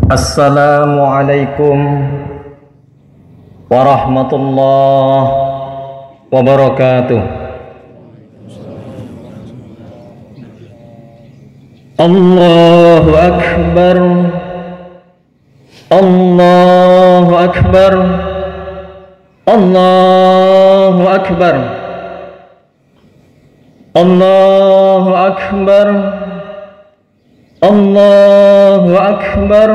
Assalamualaikum warahmatullahi wabarakatuh. Allahu Akbar, Allahu Akbar, Allahu Akbar, Allahu Akbar, Allahu Akbar,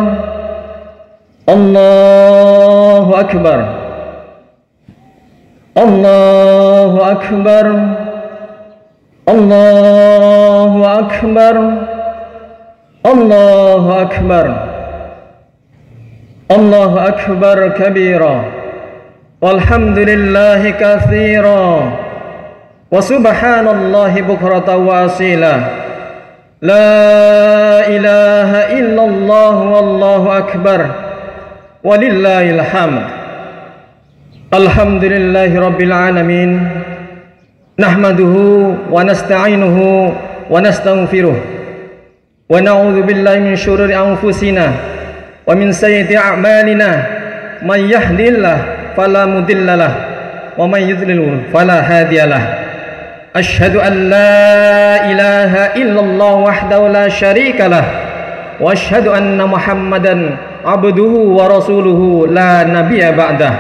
Allahu Akbar, Allahu Akbar, Allahu Akbar, Allahu Akbar, Allahu Akbar kabira, walhamdulillahi katsira, wa subhanallahi bukratan wa asila. La ilaha illallah wallahu akbar walillahil hamd. Alhamdulillahi rabbil alamin. Nahmaduhu wa nasta'inuhu wa nastaghfiruh wa na'udzu billahi min syururi anfusina wa min sayyiati a'malina. May yahdihillahu fala mudhillalah wa may yudlil fala hadiyalah. Asyhadu an la ilaha illallah wahdahu la syarika lah wa asyhadu anna Muhammadan abduhu wa rasuluhu la nabiyya ba'dah.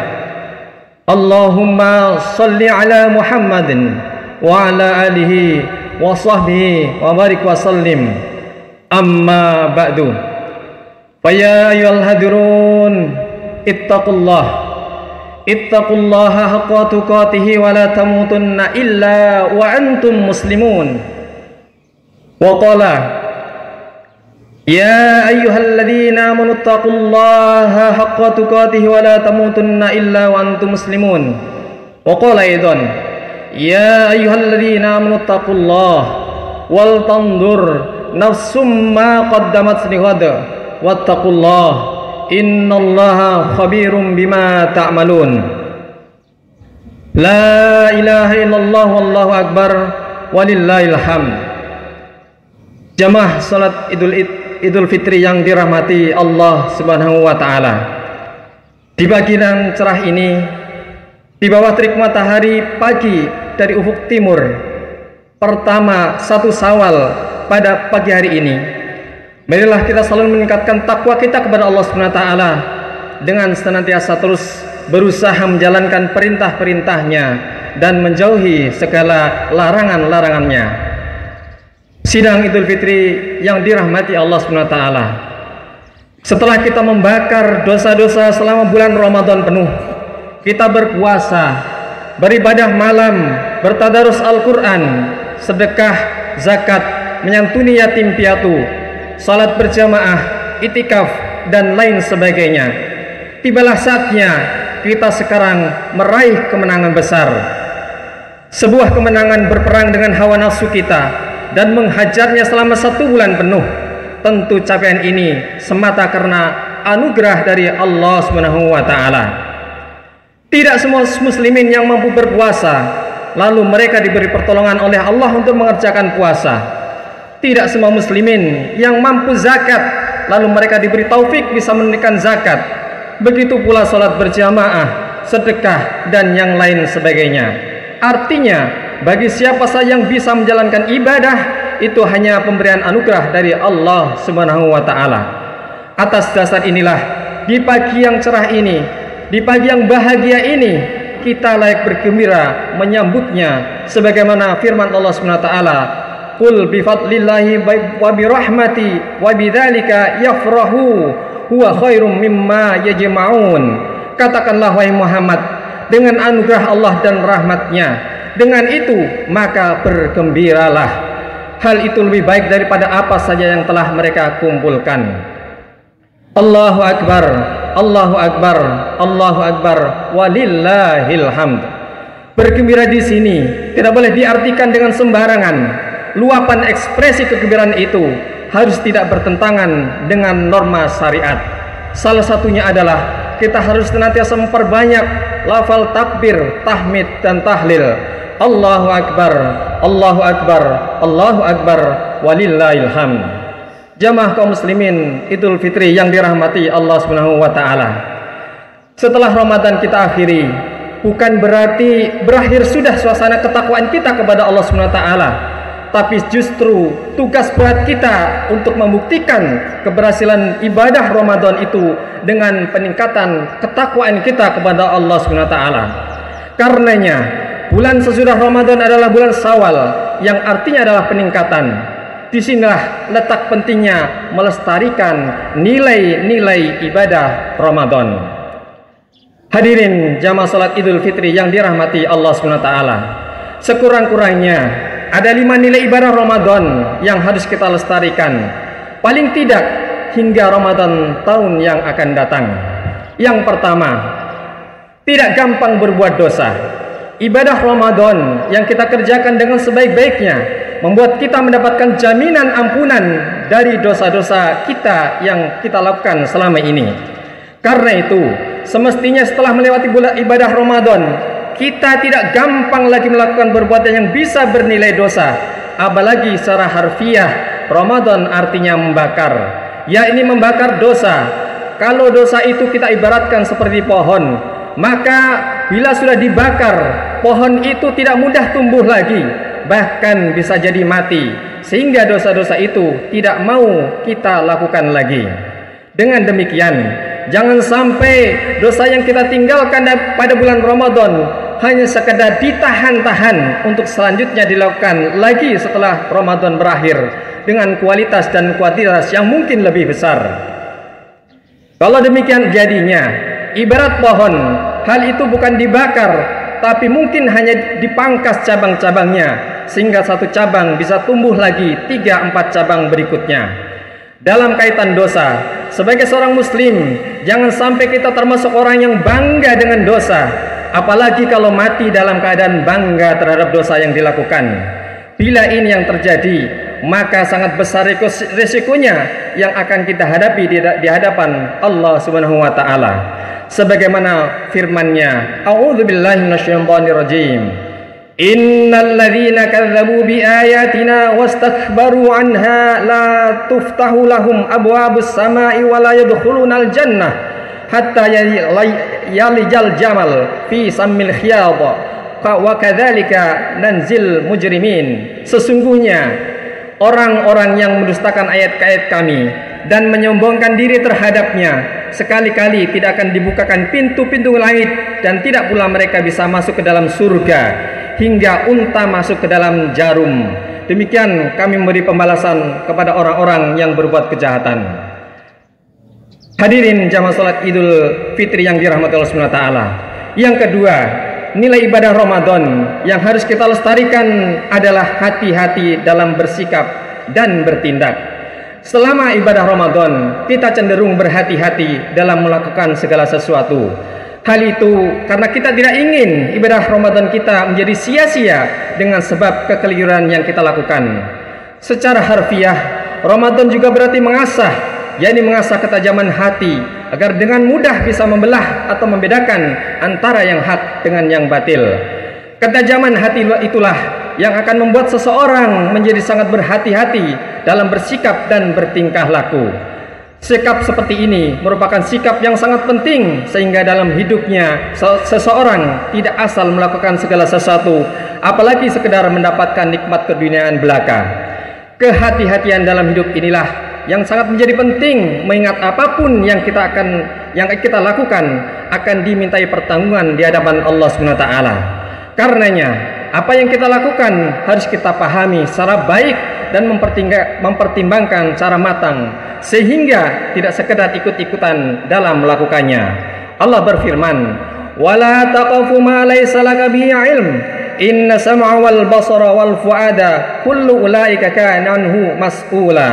Allahumma salli ala Muhammadin wa ala alihi wa sahbihi wa barik wa sallim. Amma ba'du. Fa ya ayyuhal hadirun ittaqullaha haqqa tuqatih wa la tamutunna illa wa antum muslimun. Wa qala ya ayyuhalladzina amanu ittaqullaha haqqa tuqatih wa la tamutunna illa wa antum muslimun. Wa qala aidan ya ayyuhalladzina amanu ittaqullaha wal tandur nafsum ma qaddamat lighad wattaqullaha innallaha khabirum bima ta'malun. La ilaha illallah wallahu akbar walillahil hamd. Jamaah salat Idul Fitri yang dirahmati Allah Subhanahu wa taala. Di pagi yang cerah ini, di bawah terik matahari pagi dari ufuk timur, pertama 1 Syawal pada pagi hari ini, marilah kita selalu meningkatkan takwa kita kepada Allah Subhanahu wa taala dengan senantiasa terus berusaha menjalankan perintah-perintahnya dan menjauhi segala larangan-larangannya. Sidang Idul Fitri yang dirahmati Allah Subhanahu wa taala. Setelah kita membakar dosa-dosa selama bulan Ramadan penuh, kita berpuasa, beribadah malam, bertadarus Al-Qur'an, sedekah, zakat, menyantuni yatim piatu, salat berjamaah, itikaf, dan lain sebagainya. Tibalah saatnya kita sekarang meraih kemenangan besar. Sebuah kemenangan berperang dengan hawa nafsu kita dan menghajarnya selama 1 bulan penuh. Tentu capaian ini semata karena anugerah dari Allah Subhanahu wa taala. Tidak semua muslimin yang mampu berpuasa lalu mereka diberi pertolongan oleh Allah untuk mengerjakan puasa. Tidak semua muslimin yang mampu zakat lalu mereka diberi taufik bisa menunaikan zakat. Begitu pula salat berjamaah, sedekah, dan yang lain sebagainya. Artinya, bagi siapa saja yang bisa menjalankan ibadah, itu hanya pemberian anugerah dari Allah Subhanahu wa taala. Atas dasar inilah, di pagi yang cerah ini, di pagi yang bahagia ini, kita layak bergembira menyambutnya sebagaimana firman Allah Subhanahu wa taala, qul bi fadlillahi wa bi rahmati wa bidzalika yafrahu huwa khairum mimma yajma'un. Katakanlah wahai Muhammad, dengan anugerah Allah dan rahmatnya, dengan itu maka bergembiralah. Hal itu lebih baik daripada apa saja yang telah mereka kumpulkan. Allahu Akbar, Allahu Akbar, Allahu Akbar, walillahil hamd. Bergembira di sini tidak boleh diartikan dengan sembarangan. Luapan ekspresi kegembiraan itu harus tidak bertentangan dengan norma syariat. Salah satunya adalah kita harus senantiasa memperbanyak lafal takbir, tahmid, dan tahlil. Allahu Akbar, Allahu Akbar, Allahu Akbar, walillahil hamd. Jamaah kaum muslimin Idul Fitri yang dirahmati Allah Subhanahu wa taala. Setelah Ramadan kita akhiri, bukan berarti berakhir sudah suasana ketakwaan kita kepada Allah Subhanahu wa taala, tapi justru tugas berat kita untuk membuktikan keberhasilan ibadah Ramadan itu dengan peningkatan ketakwaan kita kepada Allah Subhanahu wa taala. Karenanya, bulan sesudah Ramadan adalah bulan Syawal yang artinya adalah peningkatan. Disinilah letak pentingnya melestarikan nilai-nilai ibadah Ramadan. Hadirin jamaah salat Idul Fitri yang dirahmati Allah Subhanahu wa taala. Sekurang-kurangnya ada 5 nilai ibadah Ramadan yang harus kita lestarikan, paling tidak hingga Ramadan tahun yang akan datang. Yang pertama, tidak gampang berbuat dosa. Ibadah Ramadan yang kita kerjakan dengan sebaik-baiknya membuat kita mendapatkan jaminan ampunan dari dosa-dosa kita yang kita lakukan selama ini. Karena itu, semestinya setelah melewati bulan ibadah Ramadan, kita tidak gampang lagi melakukan perbuatan yang bisa bernilai dosa. Apalagi secara harfiah, Ramadan artinya membakar, yakni membakar dosa. Kalau dosa itu kita ibaratkan seperti pohon, maka bila sudah dibakar, pohon itu tidak mudah tumbuh lagi, bahkan bisa jadi mati, sehingga dosa-dosa itu tidak mau kita lakukan lagi. Dengan demikian, jangan sampai dosa yang kita tinggalkan pada bulan Ramadan hanya sekedar ditahan-tahan untuk selanjutnya dilakukan lagi setelah Ramadan berakhir dengan kualitas dan kuantitas yang mungkin lebih besar. Kalau demikian jadinya, ibarat pohon, hal itu bukan dibakar, tapi mungkin hanya dipangkas cabang-cabangnya sehingga satu cabang bisa tumbuh lagi 3-4 cabang berikutnya. Dalam kaitan dosa, sebagai seorang muslim, jangan sampai kita termasuk orang yang bangga dengan dosa, apalagi kalau mati dalam keadaan bangga terhadap dosa yang dilakukan. Bila ini yang terjadi, maka sangat besar risikonya yang akan kita hadapi di hadapan Allah Subhanahu wa taala. Sebagaimana firman-Nya, A'udzubillahi minasyaitonirrajim. Innal ladzina kadzdzabu biayatina wastakbaru anha la tuftahu lahum abwabus samai wa la yadkhulunal jannah hatta yalijal jamal fi sammil khiyad wa kadzalika nanzil mujrimin. Sesungguhnya orang-orang yang mendustakan ayat-ayat kami dan menyombongkan diri terhadapnya, sekali-kali tidak akan dibukakan pintu-pintu langit dan tidak pula mereka bisa masuk ke dalam surga hingga unta masuk ke dalam jarum. Demikian kami memberi pembalasan kepada orang-orang yang berbuat kejahatan. Hadirin jamaah salat Idul Fitri yang dirahmati Allah Subhanahu wa taala. Yang kedua, nilai ibadah Ramadan yang harus kita lestarikan adalah hati-hati dalam bersikap dan bertindak. Selama ibadah Ramadan, kita cenderung berhati-hati dalam melakukan segala sesuatu. Hal itu karena kita tidak ingin ibadah Ramadan kita menjadi sia-sia dengan sebab kekeliruan yang kita lakukan. Secara harfiah, Ramadan juga berarti mengasah, yakni mengasah ketajaman hati agar dengan mudah bisa membelah atau membedakan antara yang hak dengan yang batil. Ketajaman hati itulah yang akan membuat seseorang menjadi sangat berhati-hati dalam bersikap dan bertingkah laku. Sikap seperti ini merupakan sikap yang sangat penting sehingga dalam hidupnya seseorang tidak asal melakukan segala sesuatu, apalagi sekedar mendapatkan nikmat keduniaan belaka. Kehati-hatian dalam hidup inilah yang sangat menjadi penting, mengingat apapun yang kita lakukan akan dimintai pertanggungan di hadapan Allah Subhanahu wa taala. Karenanya, apa yang kita lakukan harus kita pahami secara baik dan mempertimbangkan secara matang, sehingga tidak sekedar ikut-ikutan dalam melakukannya. Allah berfirman, "Wala taqafu ma laysa laka bihi ilm, inna sam'a wal basara wal fuada kullu ulaika kana anhu mas'ula."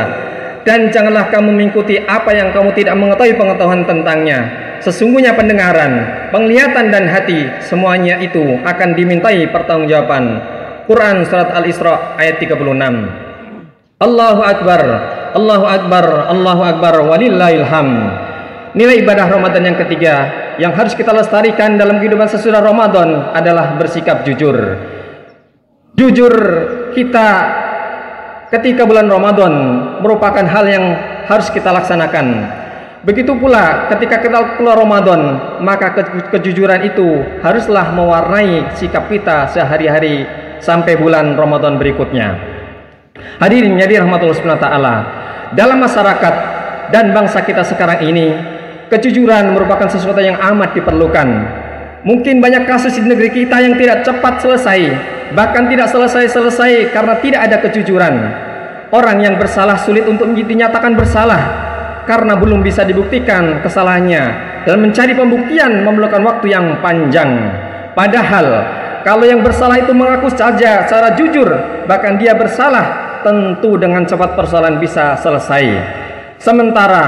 Dan janganlah kamu mengikuti apa yang kamu tidak mengetahui pengetahuan tentangnya. Sesungguhnya pendengaran, penglihatan dan hati semuanya itu akan dimintai pertanggungjawaban. Quran surat Al-Isra ayat 36. Allahu Akbar, Allahu Akbar, Allahu Akbar, walillahil hamd. Nilai ibadah Ramadan yang ketiga yang harus kita lestarikan dalam kehidupan sesudah Ramadan adalah bersikap jujur. Jujur kita ketika bulan Ramadan merupakan hal yang harus kita laksanakan. Begitu pula ketika kita keluar Ramadan, maka kejujuran itu haruslah mewarnai sikap kita sehari-hari sampai bulan Ramadan berikutnya. Hadirin yang dirahmati Allah Subhanahu wa taala, dalam masyarakat dan bangsa kita sekarang ini, kejujuran merupakan sesuatu yang amat diperlukan. Mungkin banyak kasus di negeri kita yang tidak cepat selesai, bahkan tidak selesai-selesai karena tidak ada kejujuran. Orang yang bersalah sulit untuk dinyatakan bersalah karena belum bisa dibuktikan kesalahannya, dan mencari pembuktian memerlukan waktu yang panjang. Padahal kalau yang bersalah itu mengaku saja secara jujur, bahkan dia bersalah, tentu dengan cepat persoalan bisa selesai. Sementara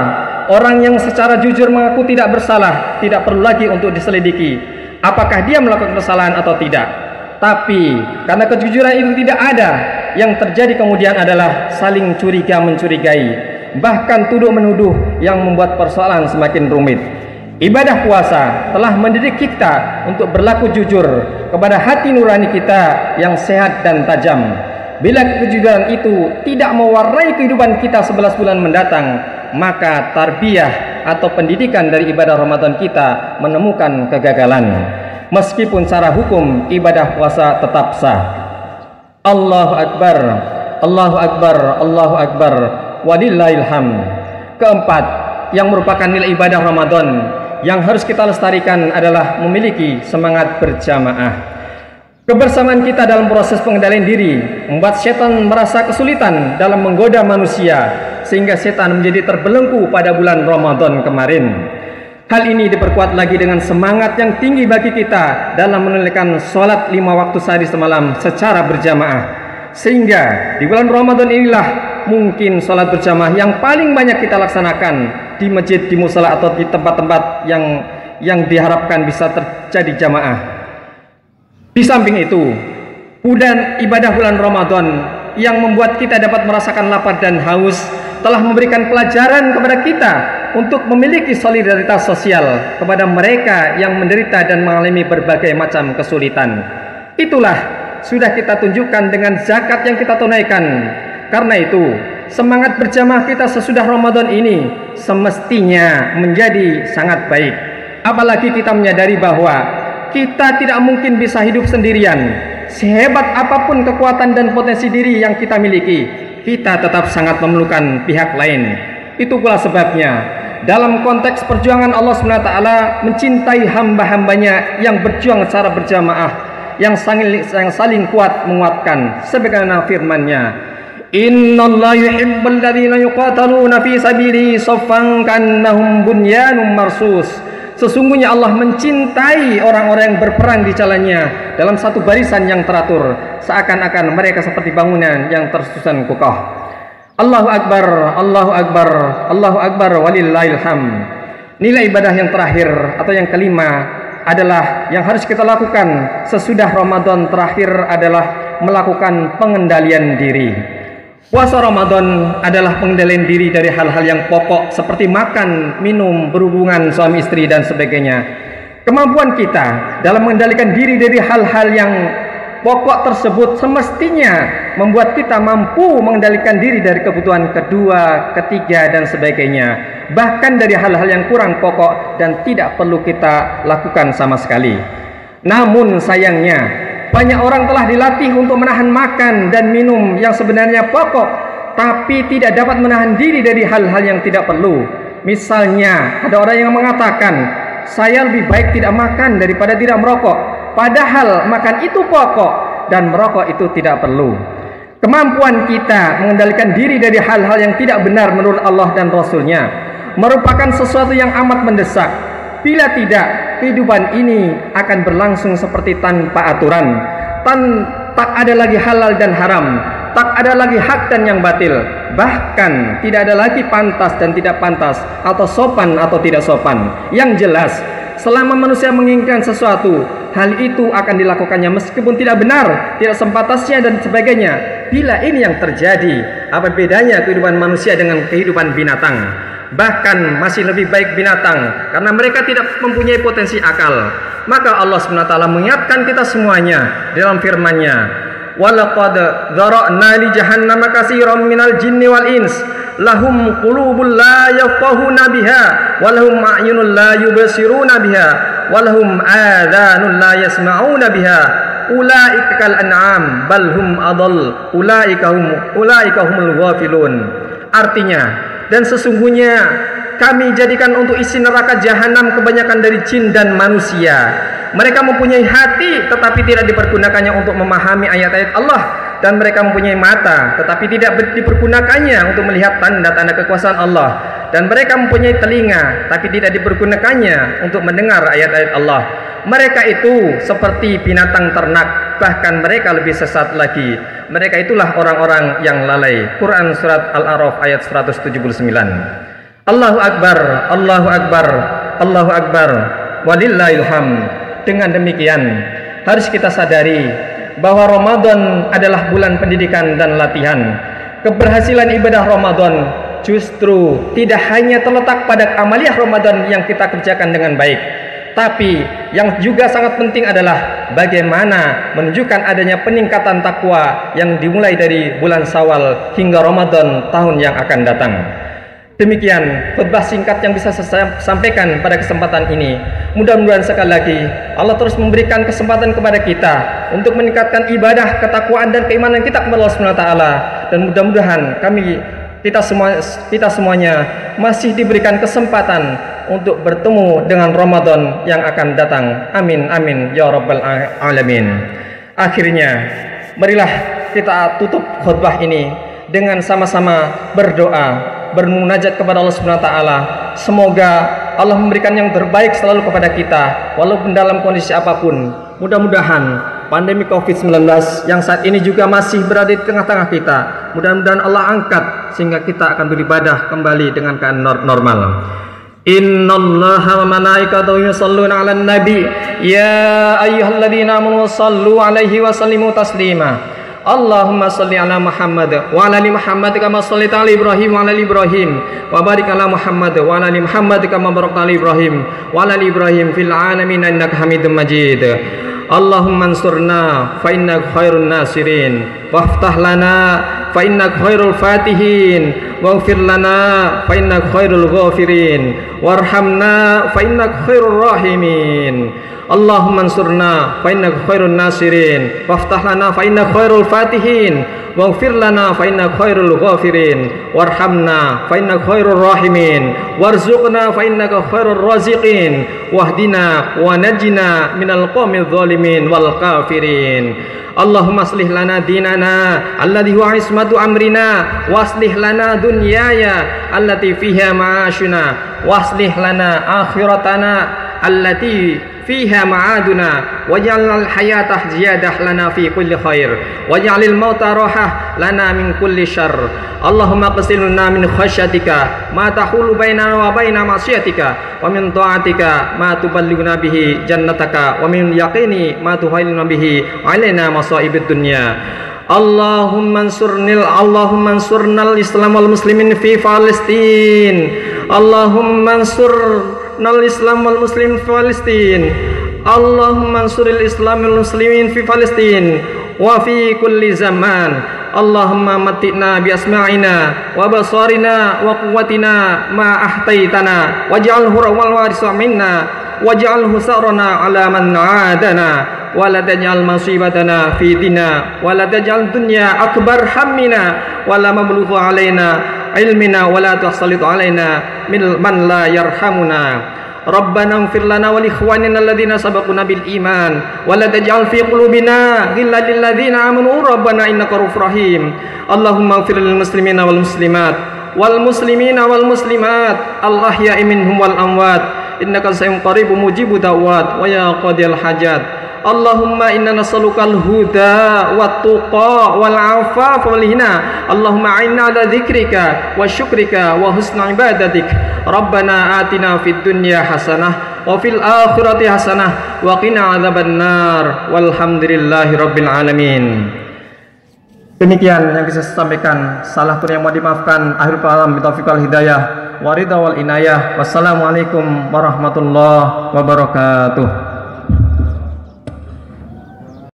orang yang secara jujur mengaku tidak bersalah, tidak perlu lagi untuk diselidiki apakah dia melakukan kesalahan atau tidak. Tapi karena kejujuran itu tidak ada, yang terjadi kemudian adalah saling curiga mencurigai, bahkan tuduh menuduh, yang membuat persoalan semakin rumit. Ibadah puasa telah mendidik kita untuk berlaku jujur kepada hati nurani kita yang sehat dan tajam. Bila kejujuran itu tidak mewarnai kehidupan kita 11 bulan mendatang, maka tarbiyah atau pendidikan dari ibadah Ramadan kita menemukan kegagalan. Meskipun secara hukum ibadah puasa tetap sah. Allahu Akbar, Allahu Akbar, Allahu Akbar, walillahil hamd. Keempat, yang merupakan nilai ibadah Ramadan yang harus kita lestarikan adalah memiliki semangat berjamaah. Kebersamaan kita dalam proses pengendalian diri membuat setan merasa kesulitan dalam menggoda manusia, sehingga setan menjadi terbelenggu pada bulan Ramadan kemarin. Hal ini diperkuat lagi dengan semangat yang tinggi bagi kita dalam menunaikan sholat 5 waktu sehari semalam secara berjamaah, sehingga di bulan Ramadan inilah mungkin sholat berjamaah yang paling banyak kita laksanakan di masjid, di musala, atau di tempat-tempat yang diharapkan bisa terjadi jamaah. Di samping itu, ibadah bulan Ramadan yang membuat kita dapat merasakan lapar dan haus telah memberikan pelajaran kepada kita untuk memiliki solidaritas sosial kepada mereka yang menderita dan mengalami berbagai macam kesulitan. Itulah sudah kita tunjukkan dengan zakat yang kita tunaikan. Karena itu, semangat berjamaah kita sesudah Ramadan ini semestinya menjadi sangat baik. Apalagi kita menyadari bahwa kita tidak mungkin bisa hidup sendirian. Sehebat apapun kekuatan dan potensi diri yang kita miliki, kita tetap sangat memerlukan pihak lain. Itu pula sebabnya dalam konteks perjuangan Allah SWT mencintai hamba-hambanya yang berjuang secara berjamaah, yang saling kuat menguatkan, sebagaimana firman-Nya, Innallaha yuhibbul ladzina yuqataluna fi sabilihi shaffan ka'annahum bunyanun marsus. Sesungguhnya Allah mencintai orang-orang yang berperang di jalannya dalam satu barisan yang teratur, seakan-akan mereka seperti bangunan yang tersusun kokoh. Allahu Akbar, Allahu Akbar, Allahu Akbar, walillahil hamd. Nilai ibadah yang terakhir atau yang kelima adalah yang harus kita lakukan sesudah Ramadan terakhir adalah melakukan pengendalian diri. Puasa Ramadan adalah pengendalian diri dari hal-hal yang pokok seperti makan, minum, berhubungan suami istri dan sebagainya. Kemampuan kita dalam mengendalikan diri dari hal-hal yang pokok tersebut semestinya membuat kita mampu mengendalikan diri dari kebutuhan kedua, ketiga dan sebagainya, bahkan dari hal-hal yang kurang pokok dan tidak perlu kita lakukan sama sekali. Namun sayangnya banyak orang telah dilatih untuk menahan makan dan minum yang sebenarnya pokok, tapi tidak dapat menahan diri dari hal-hal yang tidak perlu. Misalnya, ada orang yang mengatakan, saya lebih baik tidak makan daripada tidak merokok. Padahal makan itu pokok dan merokok itu tidak perlu. Kemampuan kita mengendalikan diri dari hal-hal yang tidak benar menurut Allah dan Rasul-Nya merupakan sesuatu yang amat mendesak. Bila tidak, kehidupan ini akan berlangsung seperti tanpa aturan. Tak ada lagi halal dan haram, tak ada lagi hak dan yang batil. Bahkan tidak ada lagi pantas dan tidak pantas, atau sopan atau tidak sopan. Yang jelas, selama manusia menginginkan sesuatu, hal itu akan dilakukannya meskipun tidak benar, tidak sempatasnya dan sebagainya. Bila ini yang terjadi, apa bedanya kehidupan manusia dengan kehidupan binatang? Bahkan masih lebih baik binatang karena mereka tidak mempunyai potensi akal. Maka Allah SWT mengingatkan kita semuanya dalam firman-Nya, walaqad dzara'na li jahannama katsiran minal jinni wal ins lahum qulubun la yafqahuna biha wa lahum a'yunun la yubsiruna biha wa lahum adhanun la yasma'una biha ulaika kal an'am bal hum adall ulaika humul ghafilun. Artinya, dan sesungguhnya kami jadikan untuk isi neraka jahanam kebanyakan dari jin dan manusia. Mereka mempunyai hati tetapi tidak dipergunakannya untuk memahami ayat-ayat Allah, dan mereka mempunyai mata tetapi tidak dipergunakannya untuk melihat tanda-tanda kekuasaan Allah, dan mereka mempunyai telinga tapi tidak dipergunakannya untuk mendengar ayat-ayat Allah. Mereka itu seperti binatang ternak, bahkan mereka lebih sesat lagi. Mereka itulah orang-orang yang lalai. Quran surat Al-A'raf ayat 179. Allahu Akbar, Allahu Akbar, Allahu Akbar, walillahil hamd. Dengan demikian, harus kita sadari bahwa Ramadan adalah bulan pendidikan dan latihan. Keberhasilan ibadah Ramadan justru tidak hanya terletak pada amaliyah Ramadan yang kita kerjakan dengan baik, tapi yang juga sangat penting adalah bagaimana menunjukkan adanya peningkatan takwa yang dimulai dari bulan Syawal hingga Ramadan tahun yang akan datang. Demikian khutbah singkat yang bisa saya sampaikan pada kesempatan ini. Mudah-mudahan sekali lagi Allah terus memberikan kesempatan kepada kita untuk meningkatkan ibadah, ketakwaan dan keimanan kita kepada Allah Subhanahu wa taala, dan mudah-mudahan kita semuanya masih diberikan kesempatan untuk bertemu dengan Ramadan yang akan datang. Amin amin ya rabbal alamin. Akhirnya, marilah kita tutup khutbah ini dengan sama-sama berdoa, bermunajat kepada Allah Subhanahu wa taala. Semoga Allah memberikan yang terbaik selalu kepada kita walaupun dalam kondisi apapun. Mudah-mudahan pandemi Covid-19 yang saat ini juga masih berada di tengah-tengah kita, mudah-mudahan Allah angkat sehingga kita akan beribadah kembali dengan keadaan normal. Innallaha wa malaikatahu yusholluna 'alan nabi ya ayyuhalladzina amanu shallu 'alaihi wa sallimu taslima. Allahumma sholli ala Muhammad wa ala ali Muhammad kama shallaita ala Ibrahim wa ala ali Ibrahim wa barik ala Muhammad wa ala ali Muhammad kama barakta ala Ibrahim wa ala ali Ibrahim fil alamin innaka Hamidum Majid. Allahumma ansurna fa innaka khairun nasirin waftah lana fa innaka khairul fatihin waghfir lana fa innaka khairul ghafirin warhamna fa innaka khairur rahimin. Allahumma ansurna fa innaka khairun nasirin waftah lana fa innaka khairul fatihin waghfir lana fa innaka khairul ghafirin warhamna fa innaka khairur rahimin warzuqna fa innaka khairur raziqin wahdina wa najina minal qaumidz zalimin wal kafirin. Allahumma aslih lana dinana alladhi huwa ismatu amrina waslih lana dunyaya allati fiha ma'ashuna waslih lana akhiratana allati fiha ma'aduna waj'alnal hayata ziyadah lana fi kulli khair waj'alil mauta rahah lana min kulli syarr. Allahumma qsim lana min khasyatika ma tahulu bainana wa baina ma'siyatika wa min ta'atika ma tuballighuna bihi jannataka wa min yaqini ma tuhiluna bihi alaina masaibid dunya. Allahumma ansurnal Islam wal muslimin fi Palestin. Allahumma ansurnal Islam wal muslimin fi Palestin. Allahumma ansuril Islam wal muslimin fi Palestin wa fi kulli zaman. Allahumma matina bi asma'ina wa basarina wa quwwatina ma ahtaitana waj'alhu rawal warisa minna waj'alhu sarana ala man adana wa la taj'al musibatana fi dina wa la taj'al dunya akbar hammina wa la mablugha alaina ilmina wa la tusallit alaina min man la yarhamuna. Rabbana ighfir lana wa li ikhwanina alladhina sabaquna bil iman wa la taj'al fi qulubina ghillan lil ladzina amanu rabbana innaka ra'ufur rahim. Allahumma ighfir lil muslimina wal muslimat wal muslimina wal muslimat al ahya'i minhum wal amwat innaka sami'un qaribun mujibud da'wat wa ya qadiyal hajat. Allahumma inna nas'alukal huda wat tuqa wal afafa wal hina. Allahumma a'inna ala dzikrika wa syukrika wa husni ibadatik. Rabbana atina fid dunya hasanah wa fil akhirati hasanah wa qina adzabannar walhamdulillahi rabbil alamin. Demikian yang bisa saya sampaikan. Salah kurang yang mau dimaafkan. Akhirul kalam bitaufiq wal hidayah wa ridha wal inayah. Wassalamualaikum warahmatullahi wabarakatuh.